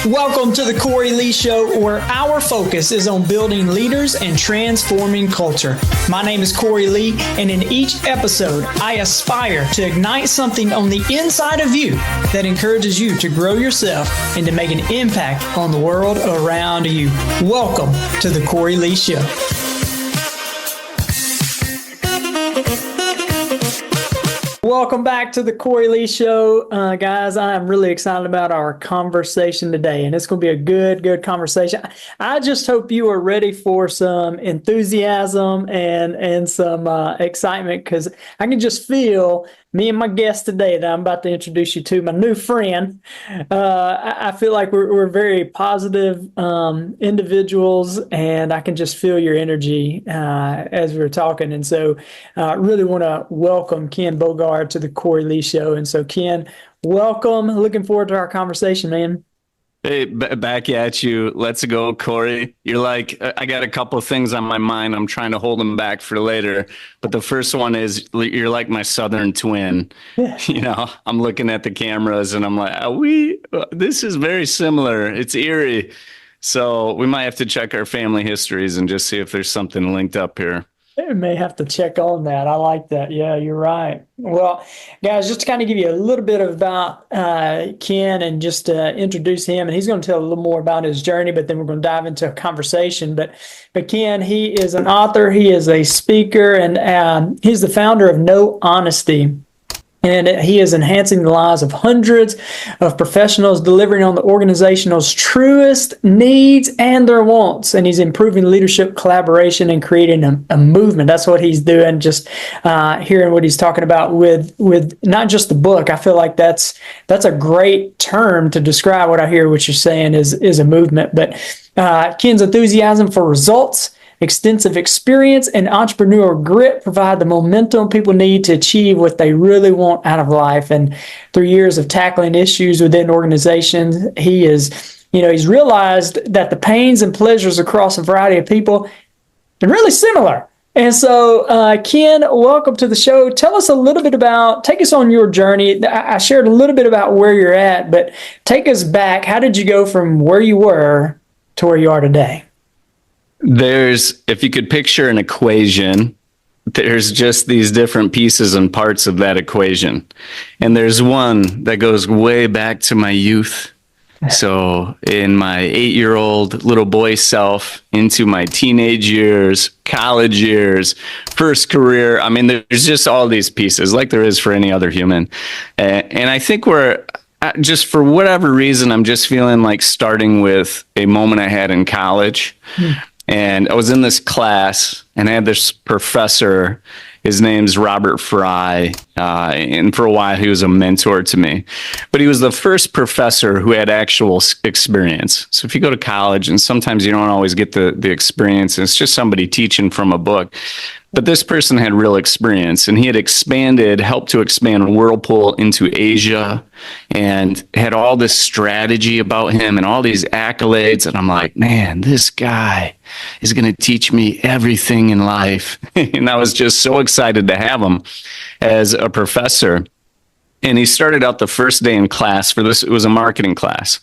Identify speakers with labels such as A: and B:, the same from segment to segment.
A: Welcome to the Cory Lee Show, where our focus is on building leaders and transforming culture. My name is Cory Lee, and in each episode, I aspire to ignite something on the inside of you that encourages you to grow yourself and to make an impact on the world around you. Welcome to the Cory Lee Show. Welcome back to the Cory Lee Show. Guys, I am really excited about our conversation today, and it's going to be a good conversation. I just hope you are ready for some enthusiasm and some excitement, because I can just feel me and my guest today that I'm about to introduce you to, my new friend. I feel like we're very positive individuals, and I can just feel your energy as we're talking. And so I really want to welcome Ken Bogard to the Cory Lee Show. And so, Ken, welcome. Looking forward to our conversation, man.
B: Hey, back at you. Let's go, Cory. You're like, I got a couple of things on my mind. I'm trying to hold them back for later. But the first one is, you're like my Southern twin. You know, I'm looking at the cameras and I'm like, this is very similar. It's eerie. So we might have to check our family histories and just see if there's something linked up here.
A: We may have to check on that. I like that. Yeah, you're right. Well, guys, just to kind of give you a little bit about Ken and just to introduce him, and he's going to tell a little more about his journey, but then we're going to dive into a conversation. But Ken, he is an author, he is a speaker, and he's the founder of No Honesty. And he is enhancing the lives of hundreds of professionals, delivering on the organization's truest needs and their wants. And he's improving leadership, collaboration, and creating a movement. That's what he's doing. Just hearing what he's talking about with not just the book. I feel like that's a great term to describe what I hear what you're saying is a movement. But Ken's enthusiasm for results, extensive experience, and entrepreneurial grit provide the momentum people need to achieve what they really want out of life. And through years of tackling issues within organizations, he's realized that the pains and pleasures across a variety of people are really similar. And so, Ken, welcome to the show. Tell us a little bit take us on your journey. I shared a little bit about where you're at, but take us back. How did you go from where you were to where you are today?
B: If you could picture an equation, there's just these different pieces and parts of that equation. And there's one that goes way back to my youth. So in my 8-year-old little boy self, into my teenage years, college years, first career. I mean, there's just all these pieces like there is for any other human. And I think just for whatever reason, I'm just feeling like starting with a moment I had in college. And I was in this class and I had this professor. His name's Robert Fry. And for a while, he was a mentor to me. But he was the first professor who had actual experience. So if you go to college and sometimes you don't always get the experience, and it's just somebody teaching from a book. But this person had real experience, and he had helped to expand Whirlpool into Asia, and had all this strategy about him and all these accolades. And I'm like, man, this guy is going to teach me everything in life. And I was just so excited to have him as a professor. And he started out the first day in class for this. It was a marketing class.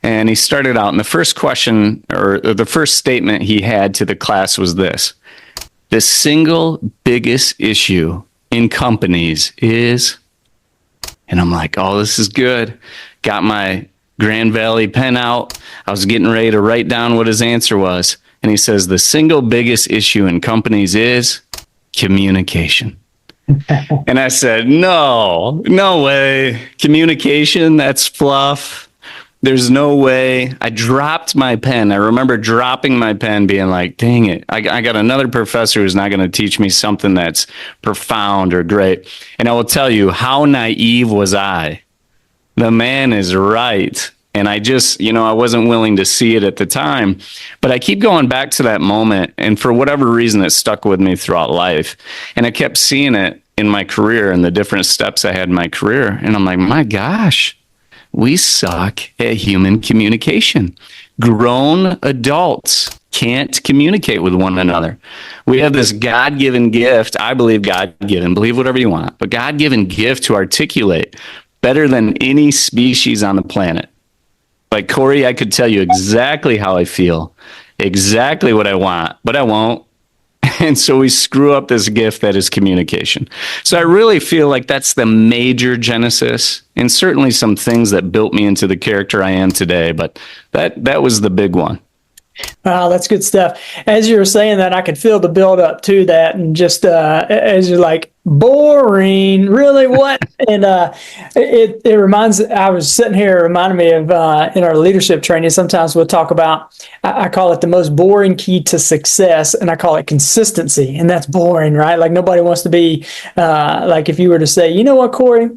B: And he started out, and the first question, or the first statement he had to the class was this: the single biggest issue in companies is, and I'm like, oh, this is good. Got my Grand Valley pen out. I was getting ready to write down what his answer was. And he says, the single biggest issue in companies is communication. And I said, no way. Communication, that's fluff. There's no way. I dropped my pen. I remember dropping my pen, being like, dang it. I got another professor who's not going to teach me something that's profound or great. And I will tell you, how naive was I? The man is right. And I just, I wasn't willing to see it at the time. But I keep going back to that moment. And for whatever reason, it stuck with me throughout life. And I kept seeing it in my career and the different steps I had in my career. And I'm like, my gosh. We suck at human communication. Grown adults can't communicate with one another. We have this God-given gift. I believe God-given. Believe whatever you want. But God-given gift to articulate better than any species on the planet. Like Cory, I could tell you exactly how I feel, exactly what I want, but I won't. And so we screw up this gift that is communication. So I really feel like that's the major genesis, and certainly some things that built me into the character I am today. But that was the big one.
A: Wow, that's good stuff. As you were saying that, I could feel the build up to that, and just as you're like, boring, really, what? And it reminds. I was sitting here, it reminded me of in our leadership training. Sometimes we'll talk about. I call it the most boring key to success, and I call it consistency. And that's boring, right? Like nobody wants to be like if you were to say, you know what, Cory,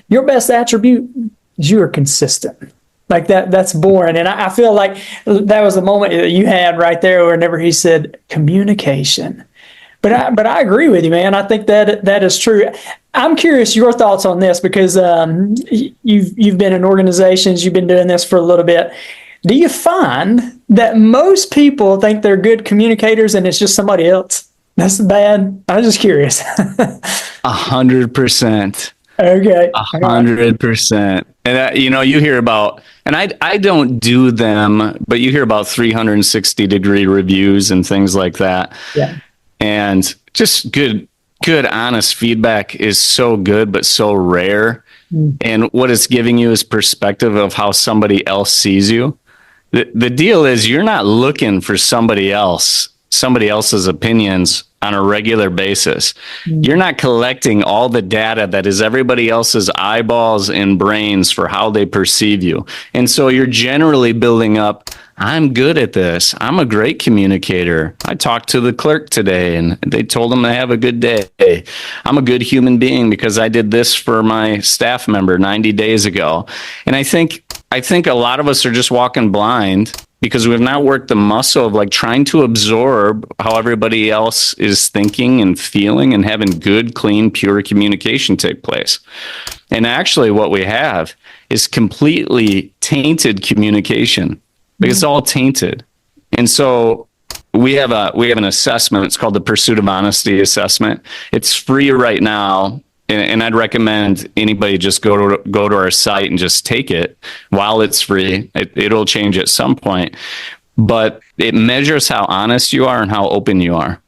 A: your best attribute is you are consistent. Like that's boring. And I feel like that was the moment that you had right there whenever he said communication. But I agree with you, man. I think that is true. I'm curious your thoughts on this because you've been in organizations, you've been doing this for a little bit. Do you find that most people think they're good communicators and it's just somebody else? That's bad. I'm just curious.
B: 100%.
A: Okay.
B: 100%. And you hear about, and I don't do them, but you hear about 360-degree reviews and things like that.
A: Yeah.
B: And just good, honest feedback is so good, but so rare. And what it's giving you is perspective of how somebody else sees you. The deal is you're not looking for somebody else's opinions on a regular basis. You're not collecting all the data that is everybody else's eyeballs and brains for how they perceive you. And so you're generally building up, I'm good at this. I'm a great communicator. I talked to the clerk today and they told him to have a good day. I'm a good human being because I did this for my staff member 90 days ago. And I think a lot of us are just walking blind because we've not worked the muscle of like trying to absorb how everybody else is thinking and feeling and having good, clean, pure communication take place. And actually what we have is completely tainted communication. Because it's all tainted. And so we have an assessment. It's called the Pursuit of Honesty assessment. It's free right now. And I'd recommend anybody just go to our site and just take it while it's free. It'll change at some point. But it measures how honest you are and how open you are.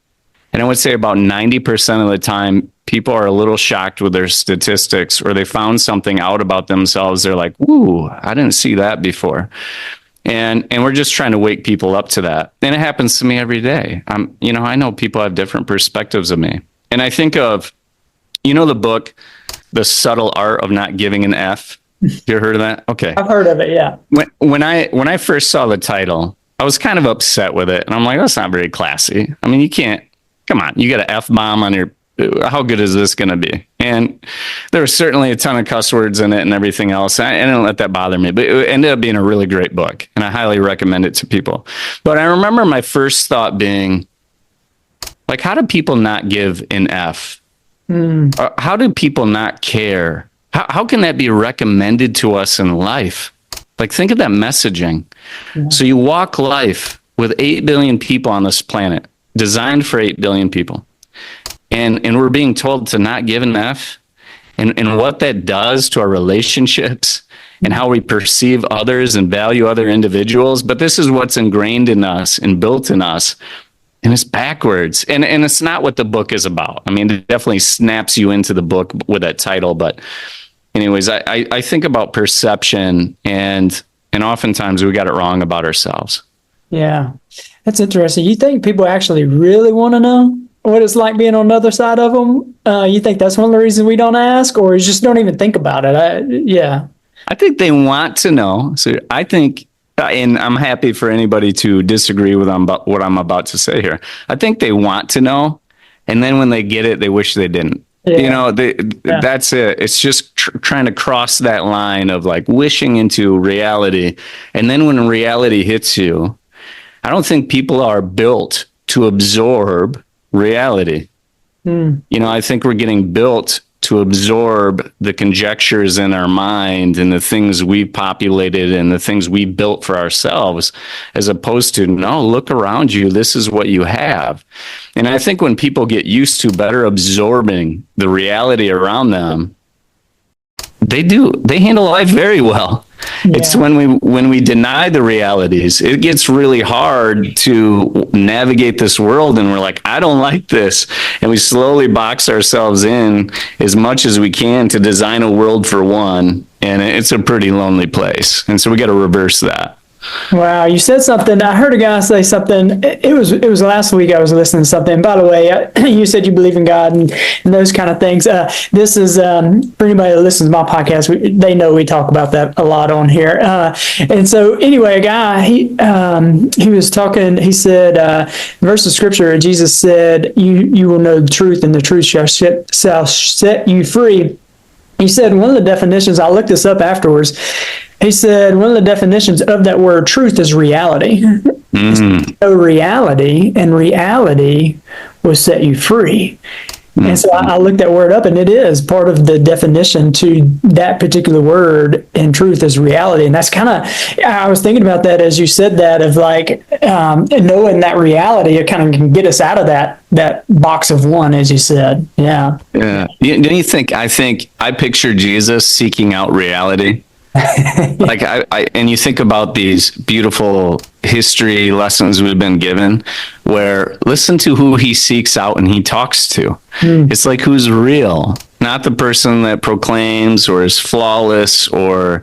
B: And I would say about 90% of the time, people are a little shocked with their statistics, or they found something out about themselves. They're like, "Ooh, I didn't see that before." And we're just trying to wake people up to that. And it happens to me every day. I know people have different perspectives of me. And I think of, the book, The Subtle Art of Not Giving an F. You ever heard of that? Okay.
A: I've heard of it, yeah.
B: When I first saw the title, I was kind of upset with it. And I'm like, that's not very classy. I mean, you can't, come on, you got an F-bomb on your, how good is this going to be? And there was certainly a ton of cuss words in it and everything else. I didn't let that bother me, but it ended up being a really great book. And I highly recommend it to people. But I remember my first thought being, like, how do people not give an F? How do people not care? How can that be recommended to us in life? Like, think of that messaging. Yeah. So you walk life with 8 billion people on this planet, designed for 8 billion people. And we're being told to not give an F, and what that does to our relationships and how we perceive others and value other individuals. But this is what's ingrained in us and built in us. And it's backwards. And it's not what the book is about. I mean, it definitely snaps you into the book with that title. But anyways, I think about perception, and oftentimes we got it wrong about ourselves.
A: Yeah, that's interesting. You think people actually really want to know what it's like being on the other side of them? You think that's one of the reasons we don't ask, or you just don't even think about it? Yeah.
B: I think they want to know. So I think, and I'm happy for anybody to disagree with what I'm about to say here. I think they want to know, and then when they get it, they wish they didn't. Yeah. That's it. It's just trying to cross that line of like wishing into reality. And then when reality hits you, I don't think people are built to absorb reality. I think we're getting built to absorb the conjectures in our mind and the things we populated and the things we built for ourselves, as opposed to, no, look around you. This is what you have. And I think when people get used to better absorbing the reality around them, they handle life very well. It's when we deny the realities, it gets really hard to navigate this world, and we're like, I don't like this, and we slowly box ourselves in as much as we can to design a world for one, and it's a pretty lonely place, and so we got to reverse that.
A: Wow, you said something. I heard a guy say something. It was last week. I was listening to something. By the way, you said you believe in God and those kind of things. This is for anybody that listens to my podcast. They know we talk about that a lot on here. And so, anyway, a guy he was talking. He said, verse of scripture. Jesus said, "You will know the truth, and the truth shall set you free." He said one of the definitions. I looked this up afterwards. He said one of the definitions of that word truth is reality. So reality, and reality will set you free. And so I looked that word up, and it is part of the definition to that particular word, and truth is reality. And that's kind of, I was thinking about that as you said that, of like knowing that reality, it kind of can get us out of that box of one, as you said. Yeah.
B: Yeah. Didn't you think, I picture Jesus seeking out reality. Like and you think about these beautiful history lessons we've been given, where listen to who he seeks out and he talks to. It's like, who's real, not the person that proclaims or is flawless or,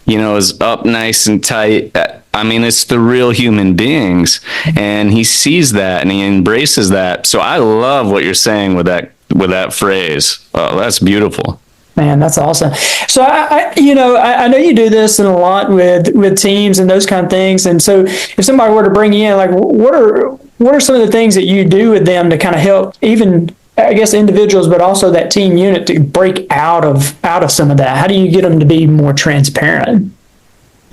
B: is up nice and tight. I mean, it's the real human beings, and he sees that and he embraces that. So I love what you're saying with that phrase. Oh, that's beautiful.
A: Man, that's awesome. So I know you do this and a lot with teams and those kind of things. And so if somebody were to bring you in, like, what are some of the things that you do with them to kind of help even, I guess, individuals, but also that team unit to break out of some of that? How do you get them to be more transparent?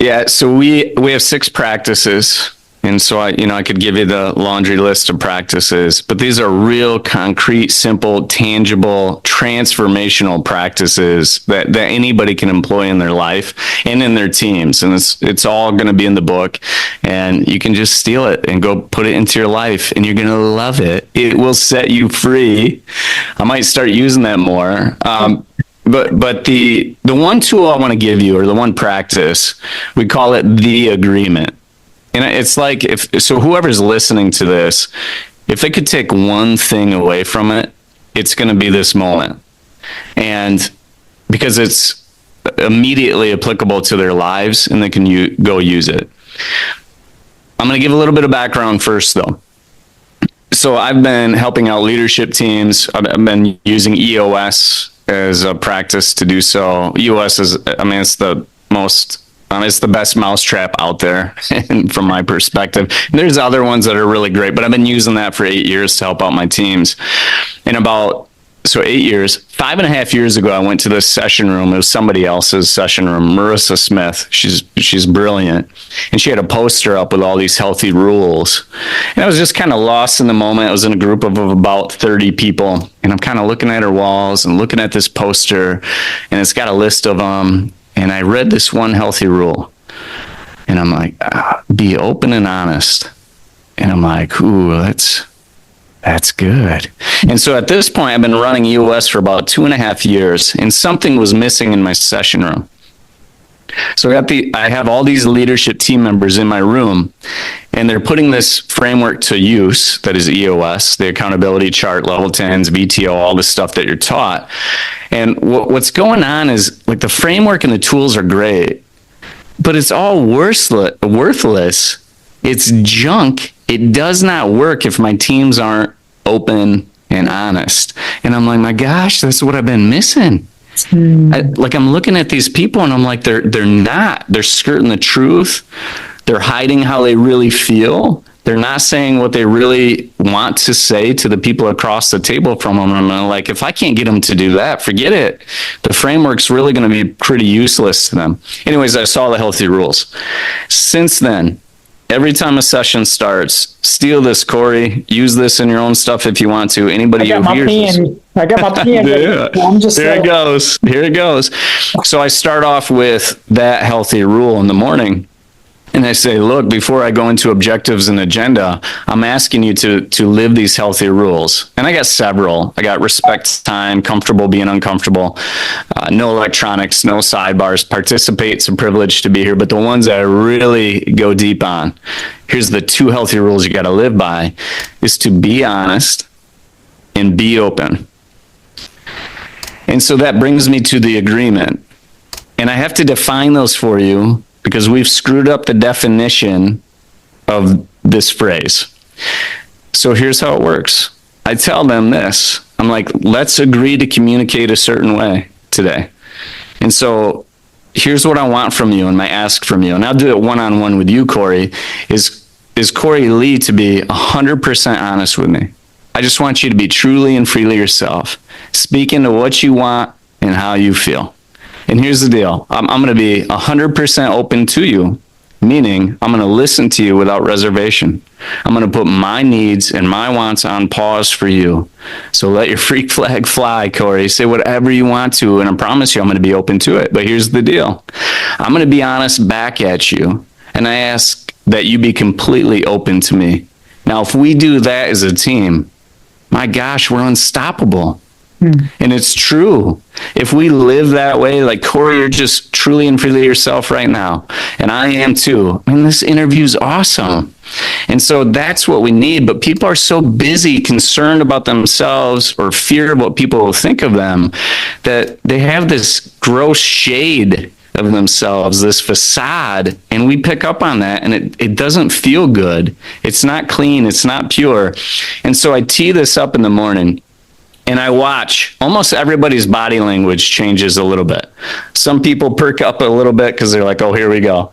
B: Yeah, so we have 6 practices. And so I could give you the laundry list of practices, but these are real concrete, simple, tangible, transformational practices that anybody can employ in their life and in their teams. And it's all going to be in the book, and you can just steal it and go put it into your life, and you're going to love it. It will set you free. I might start using that more. But the one tool I want to give you, or the one practice, we call it the agreement. And it's like, whoever's listening to this, if they could take one thing away from it, it's going to be this moment. And because it's immediately applicable to their lives, and they can go use it. I'm going to give a little bit of background first, though. So I've been helping out leadership teams. I've been using EOS as a practice to do so. EOS is, it's the best mousetrap out there, from my perspective. There's other ones that are really great, but I've been using that for 8 years to help out my teams. And 8 years, 5.5 years ago, I went to this session room. It was somebody else's session room, Marissa Smith. She's brilliant. And she had a poster up with all these healthy rules. And I was just kind of lost in the moment. I was in a group of about 30 people, and I'm kind of looking at her walls and looking at this poster, and it's got a list of them. And I read this one healthy rule, and I'm like, be open and honest. And I'm like, ooh, that's good. And so at this point, I've been running EOS for about 2.5 years, and something was missing in my session room. So I have all these leadership team members in my room, and they're putting this framework to use, that is EOS, the accountability chart, level 10s, VTO, all the stuff that you're taught. And what's going on is, like, the framework and the tools are great, but it's all worthless. It's junk. It does not work if my teams aren't open and honest. And I'm like, my gosh, that's what I've been missing. I'm looking at these people, and I'm like, they're skirting the truth. They're hiding how they really feel. They're not saying what they really want to say to the people across the table from them. And I'm like, if I can't get them to do that, forget it. The framework's really going to be pretty useless to them. Anyways, I saw the healthy rules. Since then, every time a session starts, steal this, Cory. Use this in your own stuff if you want to. Anybody who hears this.
A: I got my pen.
B: Yeah. Here it goes. So I start off with that healthy rule in the morning. And I say, look, before I go into objectives and agenda, I'm asking you to live these healthy rules. And I got several. I got respect time, comfortable being uncomfortable, no electronics, no sidebars, participate. It's a privilege to be here. But the ones that I really go deep on, here's the 2 healthy rules you got to live by, is to be honest and be open. And so that brings me to the agreement. And I have to define those for you because we've screwed up the definition of this phrase. So here's how it works. I tell them this. I'm like, let's agree to communicate a certain way today. And so here's what I want from you and my ask from you. And I'll do it one-on-one with you, Cory, is Cory Lee to be 100% honest with me. I just want you to be truly and freely yourself. Speak into what you want and how you feel. And here's the deal. I'm going to be 100% open to you, meaning I'm going to listen to you without reservation. I'm going to put my needs and my wants on pause for you. So let your freak flag fly, Cory. Say whatever you want to, and I promise you I'm going to be open to it. But here's the deal. I'm going to be honest back at you, and I ask that you be completely open to me. Now, if we do that as a team, my gosh, we're unstoppable. And it's true. If we live that way, like Cory, you're just truly and freely yourself right now. And I am too. I mean, this interview's awesome. And so that's what we need. But people are so busy, concerned about themselves or fear of what people will think of them, that they have this gross shade of themselves, this facade, and we pick up on that, and it doesn't feel good. It's not clean. It's not pure. And so I tee this up in the morning. And I watch almost everybody's body language changes a little bit. Some people perk up a little bit because they're like, oh, here we go.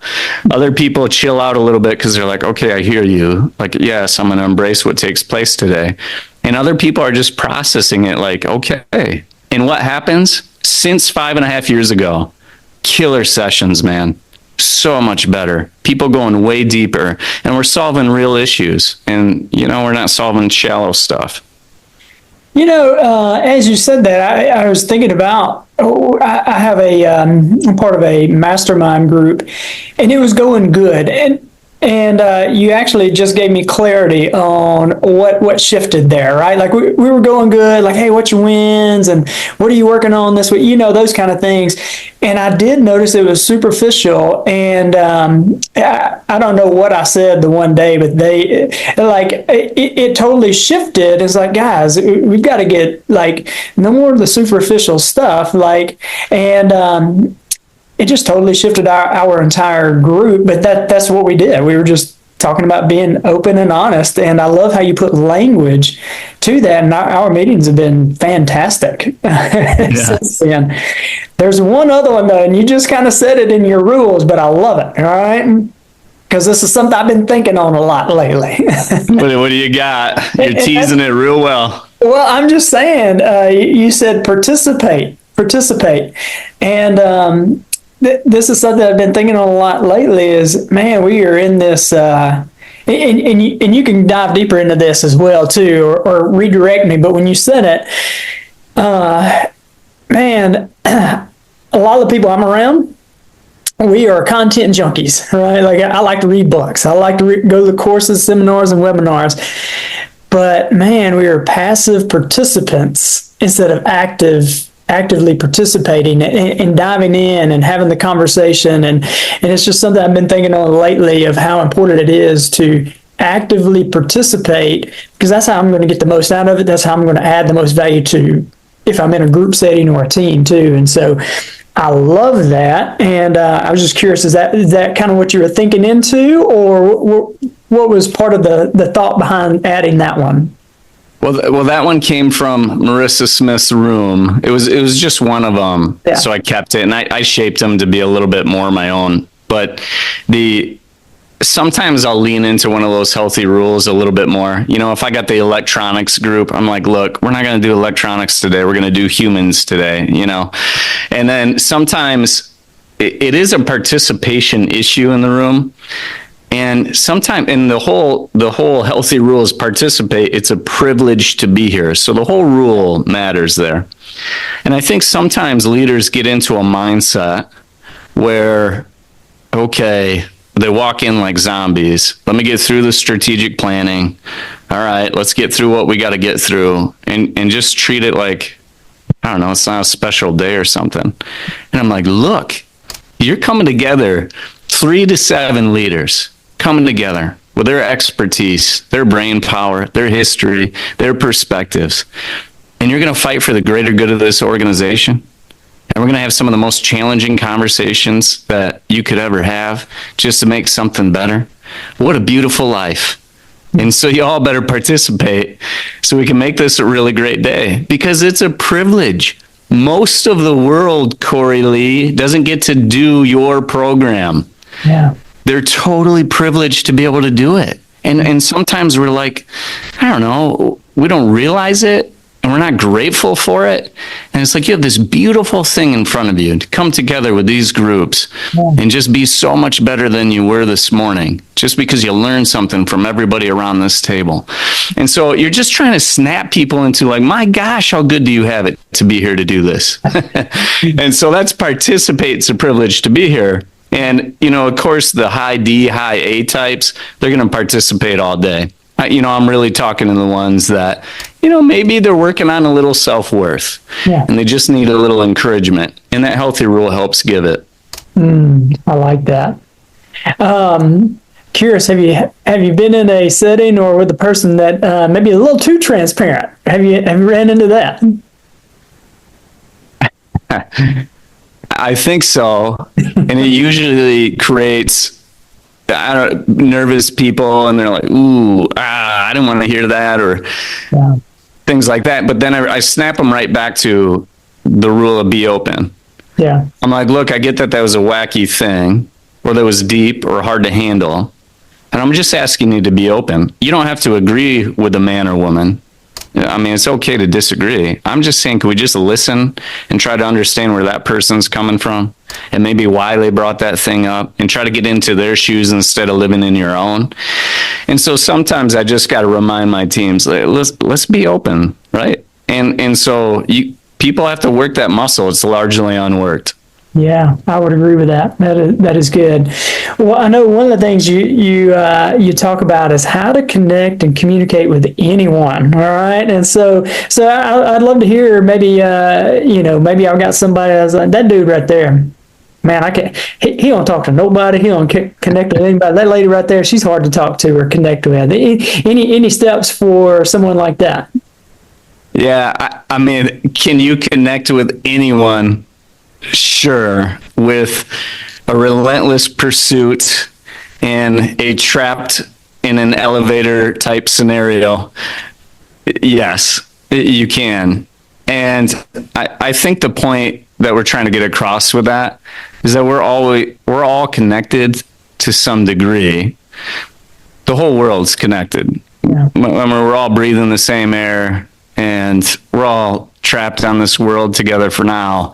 B: Other people chill out a little bit because they're like, okay, I hear you. Like, yes, I'm going to embrace what takes place today. And other people are just processing it like, okay. And what happens? Since 5.5 years ago, killer sessions, man. So much better. People going way deeper. And we're solving real issues. And, we're not solving shallow stuff.
A: As you said that, I was thinking about, I have I'm part of a mastermind group, and it was going good. And you actually just gave me clarity on what shifted there, right? Like we were going good, like, hey, what's your wins and what are you working on this week? Those kind of things. And I did notice it was superficial. And I don't know what I said the one day, but it totally shifted. It's like, guys, we've got to get like no more of the superficial stuff. It just totally shifted our entire group, but that's what we did. We were just talking about being open and honest, and I love how you put language to that, and our meetings have been fantastic since then. There's one other one, though, and you just kind of said it in your rules, but I love it, all right? Because this is something I've been thinking on a lot lately.
B: What do you got? You're teasing it real well.
A: Well, I'm just saying, you said participate, and this is something I've been thinking on a lot lately is, man, we are in this, and you can dive deeper into this as well, too, or redirect me. But when you said it, man, a lot of the people I'm around, we are content junkies, right? Like I like to read books. I like to go to the courses, seminars, and webinars. But, man, we are passive participants instead of actively participating and diving in and having the conversation. And it's just something I've been thinking on lately of how important it is to actively participate, because that's how I'm going to get the most out of it. That's how I'm going to add the most value to if I'm in a group setting or a team too. And so I love that. And I was just curious, is that kind of what you were thinking into, or what was part of the thought behind adding that one?
B: Well, that one came from Marissa Smith's room. It was just one of them, yeah. So I kept it, and I shaped them to be a little bit more my own. But sometimes I'll lean into one of those healthy rules a little bit more. If I got the electronics group, I'm like, look, we're not going to do electronics today. We're going to do humans today. And then sometimes it is a participation issue in the room. And sometimes in the whole healthy rules participate, it's a privilege to be here. So the whole rule matters there. And I think sometimes leaders get into a mindset where, okay, they walk in like zombies. Let me get through the strategic planning. All right, let's get through what we got to get through, and just treat it like, I don't know, it's not a special day or something. And I'm like, look, you're coming together, 3 to 7 leaders coming together with their expertise, their brain power, their history, their perspectives. And you're going to fight for the greater good of this organization. And we're going to have some of the most challenging conversations that you could ever have just to make something better. What a beautiful life. And so you all better participate so we can make this a really great day, because it's a privilege. Most of the world, Cory Lee, doesn't get to do your program.
A: Yeah.
B: They're totally privileged to be able to do it. And sometimes we're like, I don't know, we don't realize it, and we're not grateful for it. And it's like you have this beautiful thing in front of you to come together with these groups and just be so much better than you were this morning, just because you learned something from everybody around this table. And so you're just trying to snap people into like, my gosh, how good do you have it to be here to do this? And so that's participate. It's a privilege to be here. And, you know, of course, the high D, high A types, they're going to participate all day. I'm really talking to the ones that, maybe they're working on a little self-worth and they just need a little encouragement. And that healthy rule helps give it.
A: I like that. Curious, have you been in a setting or with a person that maybe a little too transparent? Have you ran into that?
B: I think so. And it usually creates nervous people, and they're like, ooh, I don't want to hear that, or things like that. But then I snap them right back to the rule of be open.
A: Yeah.
B: I'm like, look, I get that was a wacky thing, or that was deep or hard to handle. And I'm just asking you to be open. You don't have to agree with a man or woman. I mean, it's okay to disagree. I'm just saying, can we just listen and try to understand where that person's coming from and maybe why they brought that thing up, and try to get into their shoes instead of living in your own. And so sometimes I just got to remind my teams, like, let's be open, right? And so people have to work that muscle. It's largely unworked.
A: Yeah, I would agree with that. That is good. Well, I know one of the things you talk about is how to connect and communicate with anyone. All right, and so I'd love to hear maybe maybe I've got somebody that's like that dude right there. Man, I can't. He don't talk to nobody. He don't connect with anybody. That lady right there, she's hard to talk to or connect with. Any steps for someone like that?
B: Yeah, I mean, can you connect with anyone? Sure, with a relentless pursuit and a trapped in an elevator type scenario. Yes, you can. And I think the point that we're trying to get across with that is that we're all connected to some degree. The whole world's connected. Yeah. I mean, we're all breathing the same air, and we're all trapped on this world together for now.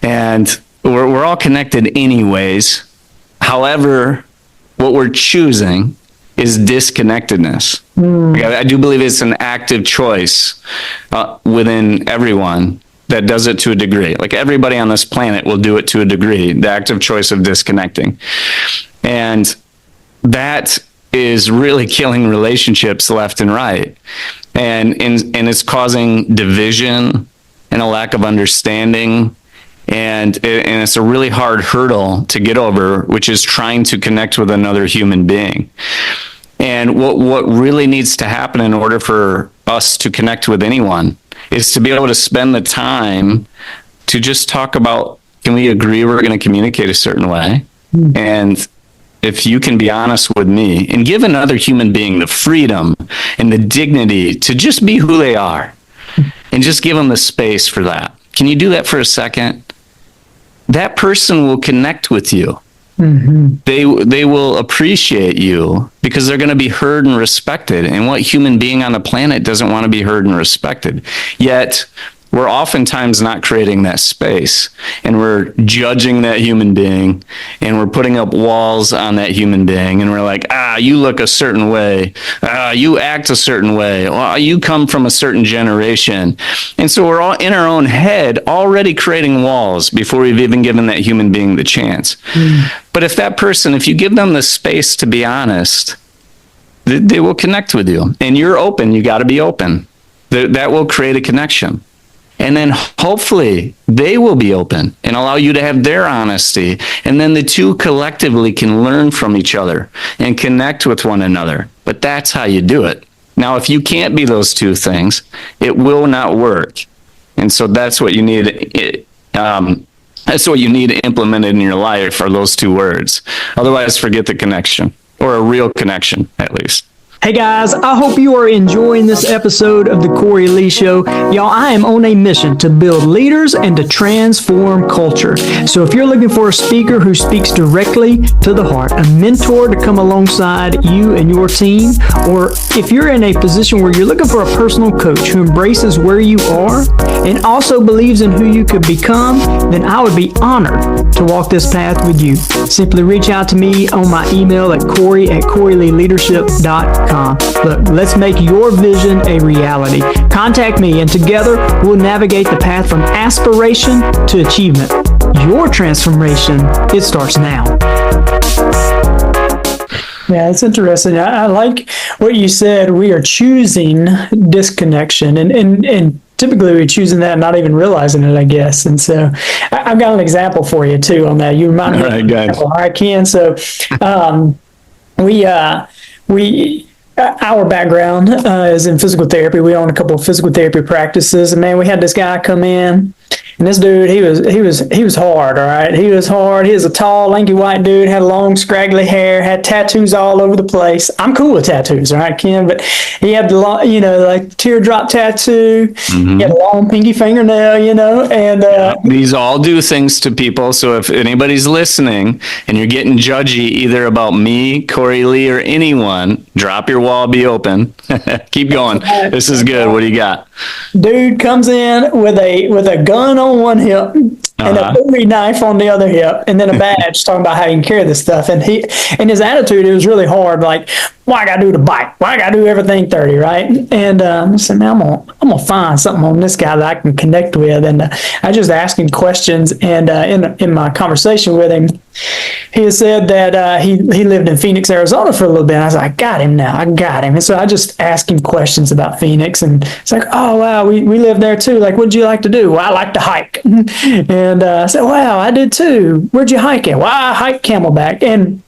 B: And we're all connected anyways. However, what we're choosing is disconnectedness. I do believe it's an active choice within everyone that does it to a degree. Like everybody on this planet will do it to a degree, the active choice of disconnecting. And that is really killing relationships left and right. And it's causing division and a lack of understanding. And it's a really hard hurdle to get over, which is trying to connect with another human being. And what really needs to happen in order for us to connect with anyone is to be able to spend the time to just talk about, can we agree we're going to communicate a certain way? And if you can be honest with me and give another human being the freedom and the dignity to just be who they are, and just give them the space for that. Can you do that for a second? That person will connect with you. Mm-hmm. They will appreciate you because they're going to be heard and respected. And what human being on the planet doesn't want to be heard and respected? Yet we're oftentimes not creating that space, and we're judging that human being, and we're putting up walls on that human being, and we're like, you look a certain way, you act a certain way, well, you come from a certain generation. And so we're all in our own head already creating walls before we've even given that human being the chance. But if that person, if you give them the space to be honest, they will connect with you, and you're open. You got to be open. That will create a connection. And then hopefully they will be open and allow you to have their honesty. And then the two collectively can learn from each other and connect with one another. But that's how you do it. Now, if you can't be those two things, it will not work. And so that's what you need. That's what you need implemented in your life, are those two words. Otherwise, forget the connection, or a real connection, at least.
A: Hey guys, I hope you are enjoying this episode of the Cory Lee Show. Y'all, I am on a mission to build leaders and to transform culture. So if you're looking for a speaker who speaks directly to the heart, a mentor to come alongside you and your team, or if you're in a position where you're looking for a personal coach who embraces where you are and also believes in who you could become, then I would be honored to walk this path with you. Simply reach out to me on my email at Cory@CoryLeeLeadership.com. Look, let's make your vision a reality. Contact me, and together we'll navigate the path from aspiration to achievement. Your transformation, it starts now. Yeah, it's interesting. I like what you said. We are choosing disconnection, and typically we're choosing that, not even realizing it, I guess. And so I've got an example for you too on that. You remind me.
B: All right, guys.
A: All right, Ken. So our background is in physical therapy. We own a couple of physical therapy practices, and man, we had this guy come in, and this dude, he was hard. All right, he was hard. He was a tall, lanky white dude, had long, scraggly hair, had tattoos all over the place. I'm cool with tattoos, all right, Ken, but he had the long, like teardrop tattoo. He had a long pinky fingernail, and
B: these all do things to people. So if anybody's listening and you're getting judgy either about me, Cory Lee, or anyone, drop your wall, be open. Keep going. This is good. What do you got?
A: Dude comes in with a gun on one hip and a Bowie knife on the other hip, and then a badge talking about how you can carry this stuff. And his attitude, it was really hard. Like, why I gotta do the bike? Why I gotta do everything 30, right? And I said, man, I'm gonna find something on this guy that I can connect with. And I just asked him questions. And in my conversation with him, he had said that he lived in Phoenix, Arizona for a little bit. And I was like, I got him now. I got him. And so I just asked him questions about Phoenix, and it's like, oh wow, we live there too. Like, what'd you like to do? Well, I like to hike. And I said, wow, I did too. Where'd you hike at? Well, I hike Camelback. And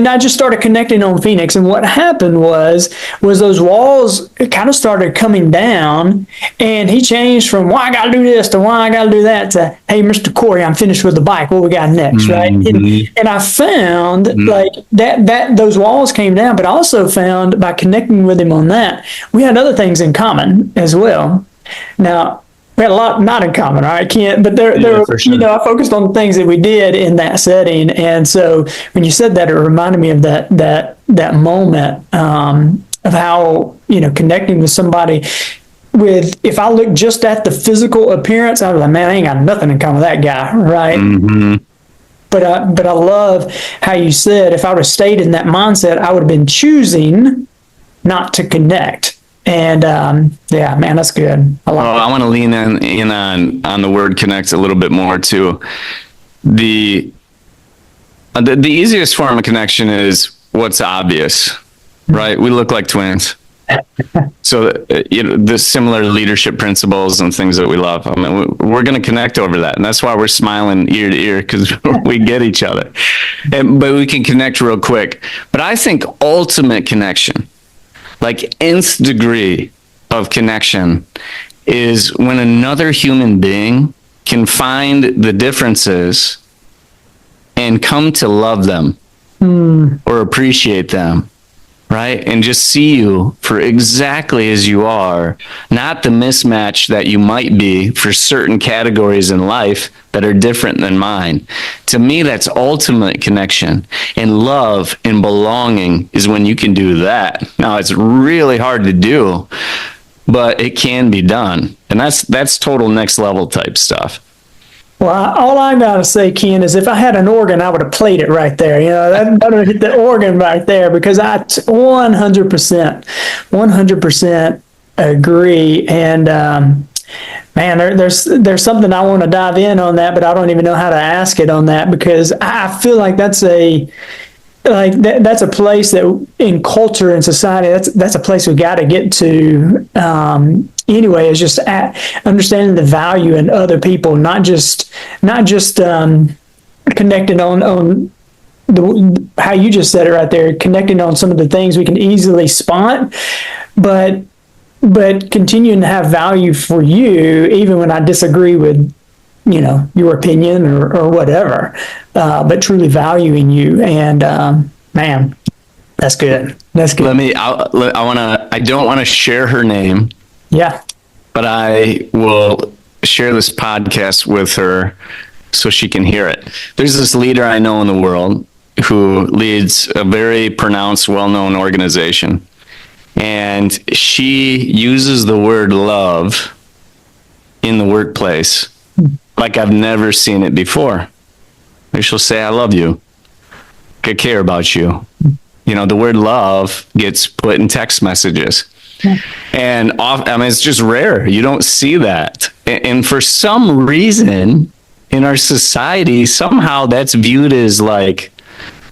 A: I just started connecting on Phoenix, and what happened was those walls kind of started coming down, and he changed from why I got to do this to why I got to do that to, hey, Mr. Cory, I'm finished with the bike. What we got next, right? And I found like that those walls came down, but I also found by connecting with him on that, we had other things in common as well. Now, we had a lot not in common, right, Kent? But there were, sure. I focused on the things that we did in that setting. And so when you said that, it reminded me of that moment of how, connecting with somebody if I look just at the physical appearance, I was like, man, I ain't got nothing in common with that guy, right? But I love how you said, if I would have stayed in that mindset, I would have been choosing not to connect. And yeah, man, that's good. I
B: want to lean in on the word connect a little bit more too. The easiest form of connection is what's obvious, right? We look like twins. So the similar leadership principles and things that we love. I mean, we're going to connect over that, and that's why we're smiling ear to ear, because we get each other. But we can connect real quick. But I think ultimate connection, like nth degree of connection, is when another human being can find the differences and come to love them or appreciate them, right? And just see you for exactly as you are, not the mismatch that you might be for certain categories in life that are different than mine. To me, that's ultimate connection. And love and belonging is when you can do that. Now, it's really hard to do, but it can be done. And that's total next level type stuff.
A: Well, all I gotta say, Ken, is if I had an organ, I would have played it right there. You know, that would have hit the organ right there, because I 100% agree. And man, there's something I want to dive in on that, but I don't even know how to ask it on that, because I feel like that's a place that in culture and society, that's a place we got to get to. Anyway, is just understanding the value in other people, not just connecting on how you just said it right there, connecting on some of the things we can easily spot, but continuing to have value for you, even when I disagree with, your opinion or whatever, but truly valuing you. And man, that's good. That's good.
B: I don't want to share her name.
A: Yeah.
B: But I will share this podcast with her so she can hear it. There's this leader I know in the world who leads a very pronounced, well-known organization. And she uses the word love in the workplace like I've never seen it before. Like, she'll say, I love you. I care about you. The word love gets put in text messages. And it's just rare. You don't see that. And for some reason in our society, somehow that's viewed as like,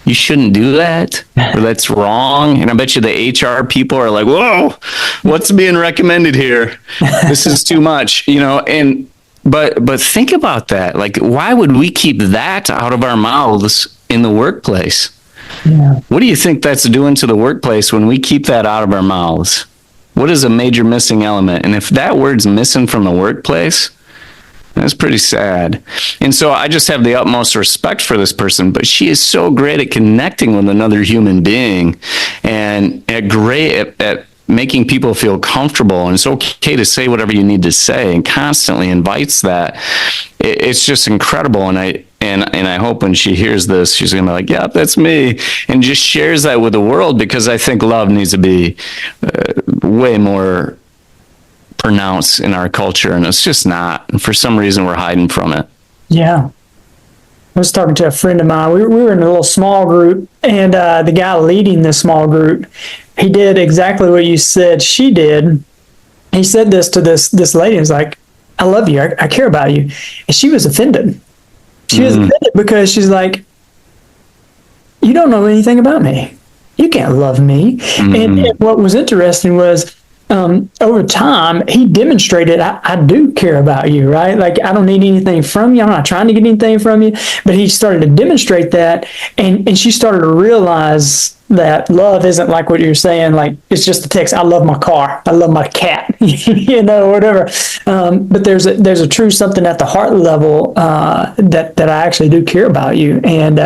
B: you shouldn't do that, or that's wrong. And I bet you the HR people are like, whoa, what's being recommended here? This is too much, but think about that. Like, why would we keep that out of our mouths in the workplace?
A: Yeah.
B: What do you think that's doing to the workplace when we keep that out of our mouths? What is a major missing element? And if that word's missing from the workplace, that's pretty sad. And so I just have the utmost respect for this person, but she is so great at connecting with another human being, and great at making people feel comfortable. And it's okay to say whatever you need to say, and constantly invites that. It's just incredible. And I hope when she hears this, she's going to be like, yeah, that's me. And just shares that with the world, because I think love needs to be way more pronounced in our culture. And it's just not. And for some reason, we're hiding from it.
A: Yeah. I was talking to a friend of mine. We were in a little small group, and the guy leading the small group, he did exactly what you said she did. He said this to this lady. He was like, I love you. I care about you. And she was offended. She was offended because she's like, you don't know anything about me. You can't love me. And what was interesting was, over time, he demonstrated, I do care about you, right? Like, I don't need anything from you. I'm not trying to get anything from you. But he started to demonstrate that. And she started to realize that love isn't like what you're saying. Like, it's just a text. I love my car. I love my cat, whatever. But there's a true something at the heart level that I actually do care about you. And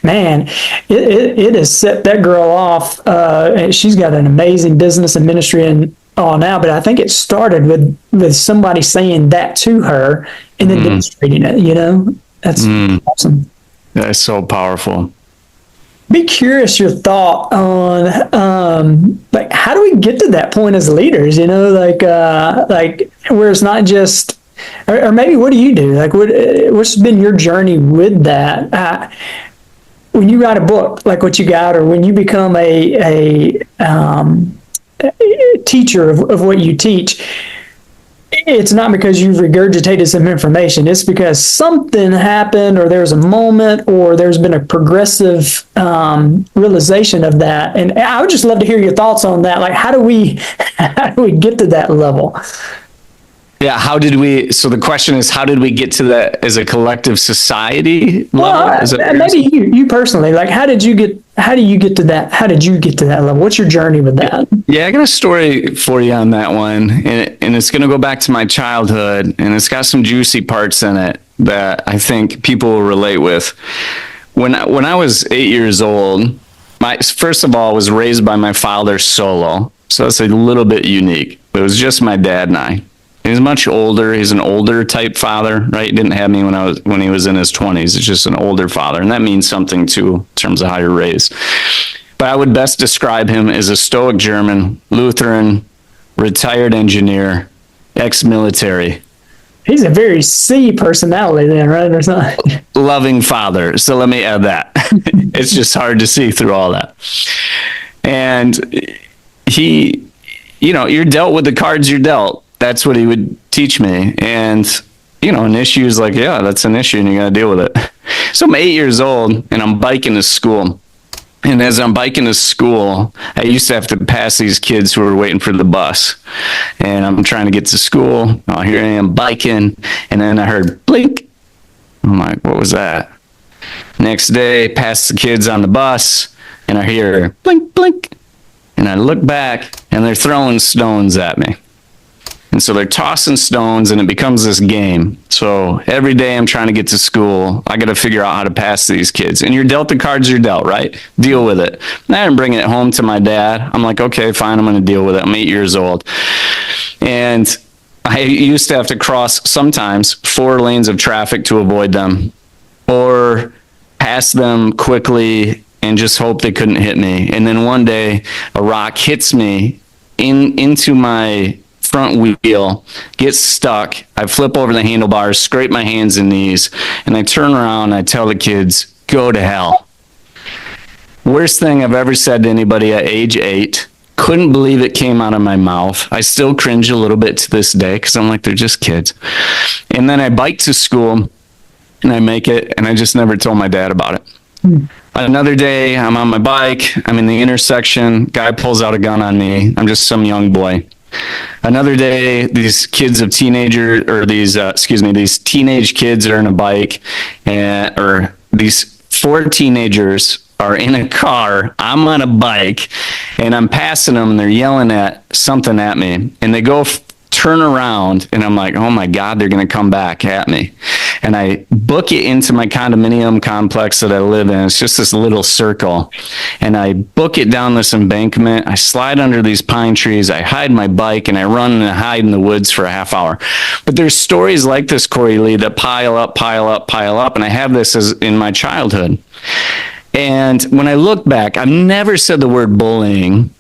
A: man, it has set that girl off. And she's got an amazing business and ministry and all now. But I think it started with somebody saying that to her and then demonstrating it. That's awesome.
B: That's so powerful.
A: Be curious your thought on like, how do we get to that point as leaders? Like where it's not just, or maybe what do you do? Like, what's been your journey with that? When you write a book like what you got, or when you become a teacher of what you teach, it's not because you've regurgitated some information. It's because something happened, or there's a moment, or there's been a progressive realization of that. And I would just love to hear your thoughts on that. Like, how do we get to that level?
B: Yeah. So the question is, how did we get to that as a collective society level?
A: Well, maybe you personally, like, how do you get to that? How did you get to that level? What's your journey with that? Yeah,
B: I got a story for you on that one. And it's going to go back to my childhood, and it's got some juicy parts in it that I think people will relate with. When I was 8 years old, first of all, was raised by my father solo. So that's a little bit unique. It was just my dad and I. He's much older. He's an older type father, right? He didn't have me when he was in his 20s. It's just an older father. And that means something too, in terms of how you're raised. But I would best describe him as a stoic German, Lutheran, retired engineer, ex-military,
A: He's a very C personality then, right? Or something.
B: loving father. So let me add that. It's just hard to see through all that. And he, you're dealt with the cards you're dealt. That's what he would teach me. And, an issue is like, yeah, that's an issue and you got to deal with it. So I'm 8 years old and I'm biking to school. And as I'm biking to school, I used to have to pass these kids who were waiting for the bus. And I'm trying to get to school. Oh, here I am biking. And then I heard blink. I'm like, what was that? Next day, pass the kids on the bus. And I hear blink, blink. And I look back and they're throwing stones at me. And so they're tossing stones and it becomes this game. So every day I'm trying to get to school. I got to figure out how to pass these kids. And you're dealt the cards you're dealt, right? Deal with it. And I didn't bring it home to my dad. I'm like, okay, fine, I'm going to deal with it. I'm 8 years old. And I used to have to cross sometimes 4 lanes of traffic to avoid them or pass them quickly and just hope they couldn't hit me. And then one day a rock hits me into my front wheel, gets stuck. I flip over the handlebars, scrape my hands and knees, and I turn around and I tell the kids, go to hell. Worst thing I've ever said to anybody at age 8. Couldn't believe it came out of my mouth. I still cringe a little bit to this day because I'm like, they're just kids. And then I bike to school and I make it, and I just never told my dad about it. Another day, I'm on my bike, I'm in the intersection, guy pulls out a gun on me. I'm just some young boy. Another day, these teenage kids are in a bike, or these 4 teenagers are in a car. I'm on a bike, and I'm passing them, and they're yelling at something at me, and they go turn around, and I'm like, oh my God, they're going to come back at me. And I book it into my condominium complex that I live in. It's just this little circle. And I book it down this embankment. I slide under these pine trees. I hide my bike and I run and hide in the woods for a half hour. But there's stories like this, Cory Lee, that pile up. And I have this as in my childhood. And when I look back, I've never said the word bullying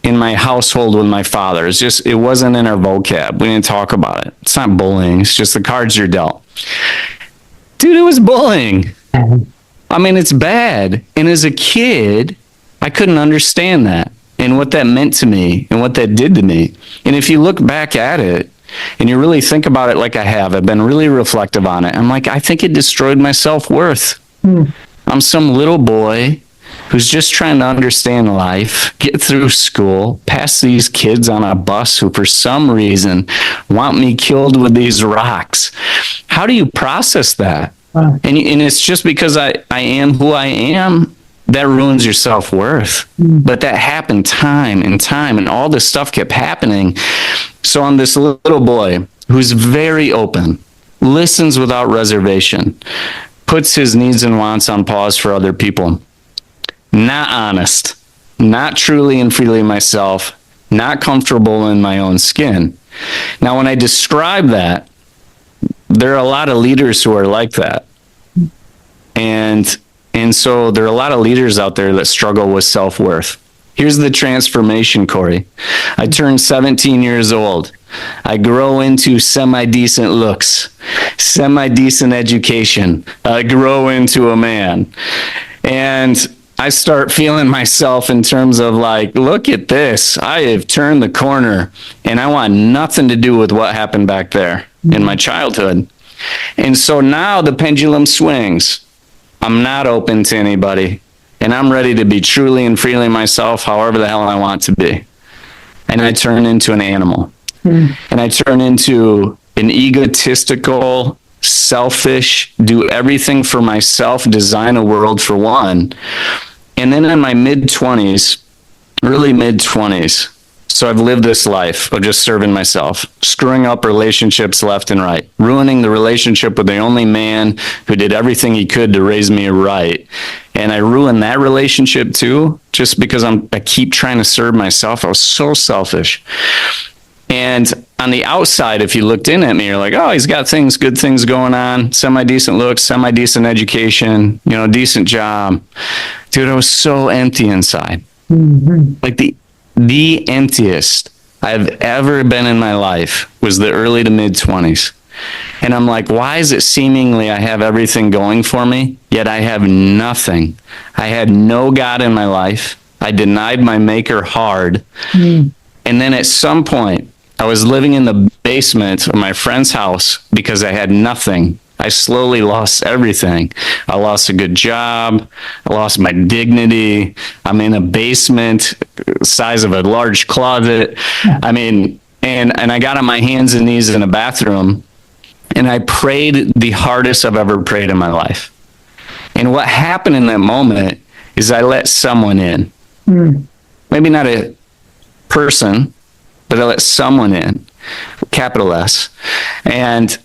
B: in my household with my father. It wasn't in our vocab. We didn't talk about it. It's not bullying. It's just the cards you're dealt. Dude, it was bullying. I mean, it's bad. And as a kid, I couldn't understand that and what that meant to me and what that did to me. And if you look back at it and you really think about it like I have, I've been really reflective on it. I'm like, I think it destroyed my self-worth. I'm some little boy who's just trying to understand life, get through school, pass these kids on a bus who for some reason want me killed with these rocks. How do you process that? Wow. And it's just because I am who I am, that ruins your self-worth. But that happened time and time, and all this stuff kept happening. So I'm this little boy who's very open, listens without reservation, puts his needs and wants on pause for other people. Not honest, not truly and freely myself, not comfortable in my own skin. Now, when I describe that, there are a lot of leaders who are like that. And so there are a lot of leaders out there that struggle with self-worth. Here's the transformation, Cory. I turned 17 years old. I grow into semi-decent looks, semi-decent education. I grow into a man. And I start feeling myself in terms of like, look at this. I have turned the corner and I want nothing to do with what happened back there in my childhood. And so now the pendulum swings. I'm not open to anybody and I'm ready to be truly and freely myself, however the hell I want to be. And I turn into an animal. And I turn into an egotistical, selfish, do everything for myself, design a world for one. And then in my mid-20s, early mid-20s, so I've lived this life of just serving myself, screwing up relationships left and right, ruining the relationship with the only man who did everything he could to raise me right. And I ruined that relationship too, just because I keep trying to serve myself. I was so selfish. And on the outside, if you looked in at me, you're like, oh, he's got good things going on, semi-decent looks, semi-decent education, decent job. Dude, I was so empty inside. Like the emptiest. I've ever been in my life was the early to mid 20s. And I'm like, why is it seemingly I have everything going for me, yet I have nothing? I had no God in my life. I denied my maker hard. And then at some point, I was living in the basement of my friend's house because I had nothing. I slowly lost everything. I lost a good job. I lost my dignity. I'm in a basement size of a large closet. I mean, and I got on my hands and knees in a bathroom, and I prayed the hardest I've ever prayed in my life. And what happened in that moment is I let someone in. Maybe not a person, but I let someone in, capital S. And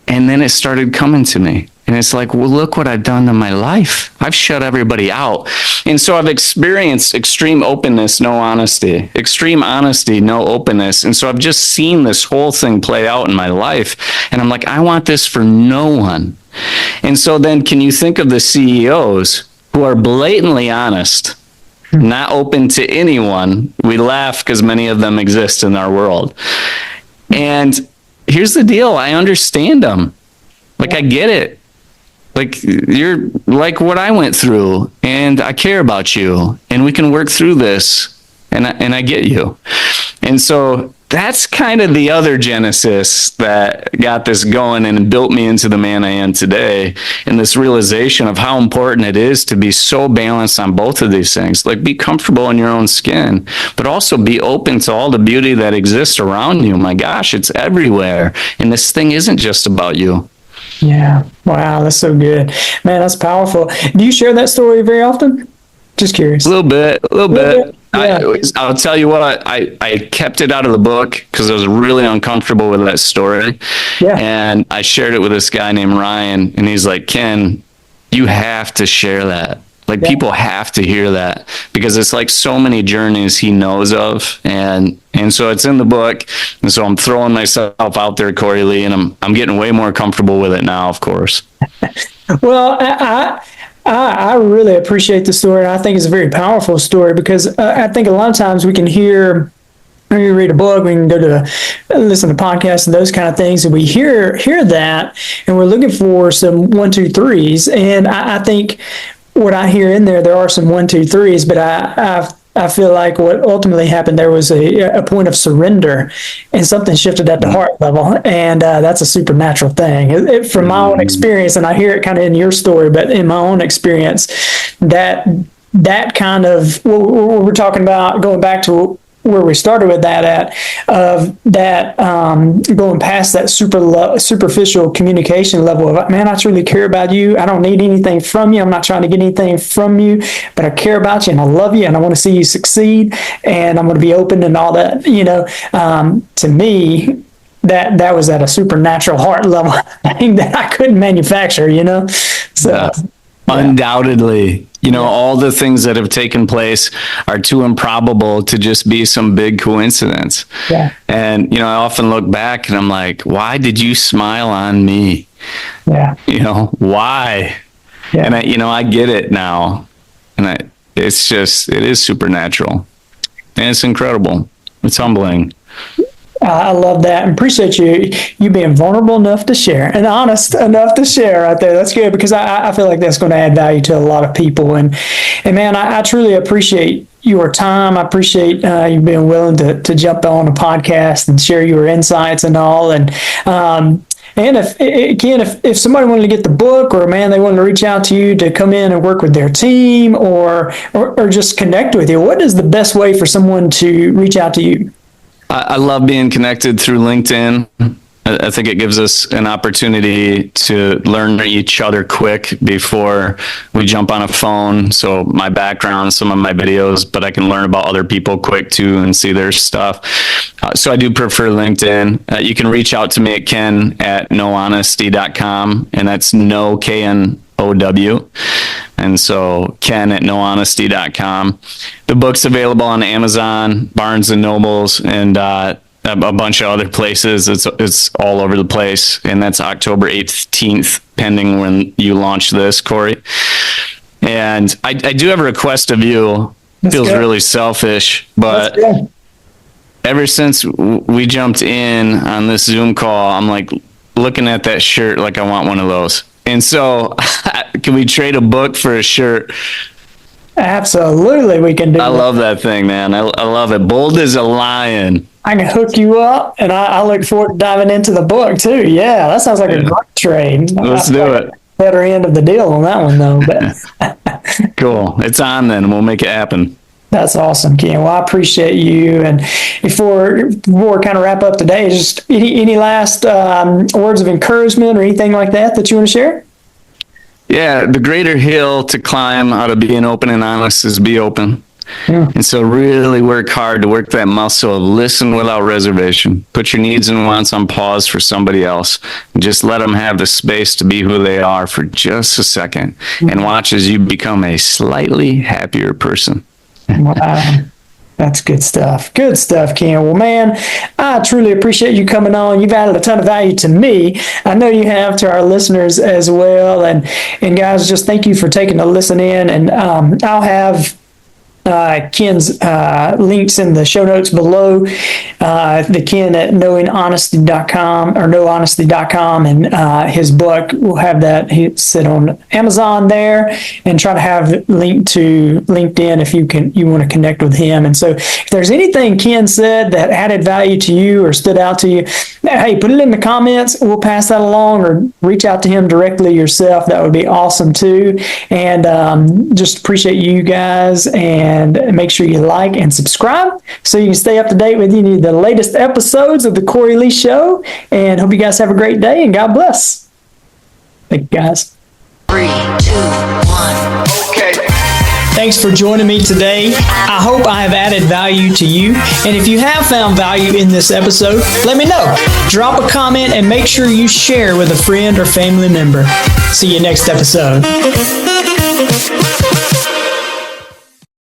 B: then it started coming to me. And it's like, well, look what I've done in my life. I've shut everybody out. And so I've experienced extreme openness, no honesty, extreme honesty, no openness. And so I've just seen this whole thing play out in my life. And I'm like, I want this for no one. And so then can you think of the CEOs who are blatantly honest, not open to anyone? We laugh because many of them exist in our world. And here's the deal. I understand them. Like, I get it. Like, you're like what I went through, and I care about you, and we can work through this, and I get you. And so that's kind of the other genesis that got this going and built me into the man I am today. And this realization of how important it is to be so balanced on both of these things. Like, be comfortable in your own skin, but also be open to all the beauty that exists around you. My gosh, it's everywhere. And this thing isn't just about you.
A: Yeah. Wow. That's so good, man. That's powerful. Do you share that story very often? Just curious.
B: A little bit.
A: Yeah.
B: I'll tell you what, I kept it out of the book because I was really uncomfortable with that story.
A: Yeah.
B: And I shared it with this guy named Ryan, and he's like, Ken, you have to share that. Like, people have to hear that, because it's like so many journeys he knows of. And so it's in the book. And so I'm throwing myself out there, Cory Lee, and I'm getting way more comfortable with it now, of course.
A: Well, I really appreciate the story. And I think it's a very powerful story, because I think a lot of times we can hear, when we read a book, we can go to listen to podcasts and those kind of things, and we hear that, and we're looking for some 1, 2, 3s. And I think what I hear in there are some 1, 2, 3s, but I feel like what ultimately happened there was a point of surrender, and something shifted at the heart level. And that's a supernatural thing. From my own experience, and I hear it kind of in your story, but in my own experience, that kind of what we're talking about, going back to where we started with that going past that superficial communication level of, man, I truly care about you. I don't need anything from you. I'm not trying to get anything from you, but I care about you, and I love you, and I want to see you succeed, and I'm going to be open and all that. To me, that was at a supernatural heart level thing that I couldn't manufacture. So.
B: Yeah. Undoubtedly, all the things that have taken place are too improbable to just be some big coincidence.
A: Yeah.
B: And, I often look back and I'm like, why did you smile on me?
A: Yeah.
B: Why?
A: Yeah.
B: And I get it now. And it is supernatural, and it's incredible. It's humbling.
A: I love that, and appreciate you being vulnerable enough to share and honest enough to share right there. That's good, because I feel like that's going to add value to a lot of people. And man, I truly appreciate your time. I appreciate you being willing to jump on a podcast and share your insights and all. And if somebody wanted to get the book, or man, they wanted to reach out to you to come in and work with their team, or just connect with you, what is the best way for someone to reach out to you?
B: I love being connected through LinkedIn. I think it gives us an opportunity to learn each other quick before we jump on a phone. So my background, some of my videos, but I can learn about other people quick too and see their stuff. So I do prefer LinkedIn. You can reach out to me at ken@nohonesty.com, and that's no, K-N-O-W. And so Ken at nohonesty.com. The book's available on Amazon, Barnes and Nobles, and a bunch of other places. It's all over the place. And that's October 18th, pending when you launch this, Cory. And I do have a request of you. Feels really selfish, but ever since we jumped in on this Zoom call, I'm like looking at that shirt like I want one of those. And so can we trade a book for a shirt?
A: Absolutely, we can do
B: I
A: that.
B: love that thing, man. I love it. Bold as a lion.
A: I can hook you up, and I look forward to diving into the book too. Yeah, that sounds like a great trade.
B: Let's do it.
A: Better end of the deal on that one, though. But
B: Cool. It's on then. We'll make it happen.
A: that's awesome, Ken. Well, I appreciate you. And before we kind of wrap up today, just any last words of encouragement or anything like that you want to share?
B: Yeah, the greater hill to climb out of being open and honest is be open.
A: Yeah.
B: And so really work hard to work that muscle of listen without reservation. Put your needs and wants on pause for somebody else. And just let them have the space to be who they are for just a second. And watch as you become a slightly happier person.
A: Wow. That's good stuff. Good stuff, Ken. Well, man, I truly appreciate you coming on. You've added a ton of value to me. I know you have to our listeners as well. And guys, just thank you for taking a listen in. And I'll have Ken's links in the show notes below. The Ken at knowinghonesty.com or knowhonesty.com, and his book, we'll have that sit on Amazon there, and try to have link to LinkedIn if you want to connect with him. And so if there's anything Ken said that added value to you or stood out to you, hey, put it in the comments. We'll pass that along, or reach out to him directly yourself. That would be awesome too. And just appreciate you guys, and make sure you like and subscribe so you can stay up to date with the latest episodes of the Cory Lee Show. And hope you guys have a great day, and God bless. Thank you, guys.
C: 3, 2, 1.
B: Okay.
A: Thanks for joining me today. I hope I have added value to you. And if you have found value in this episode, let me know. Drop a comment and make sure you share with a friend or family member. See you next episode.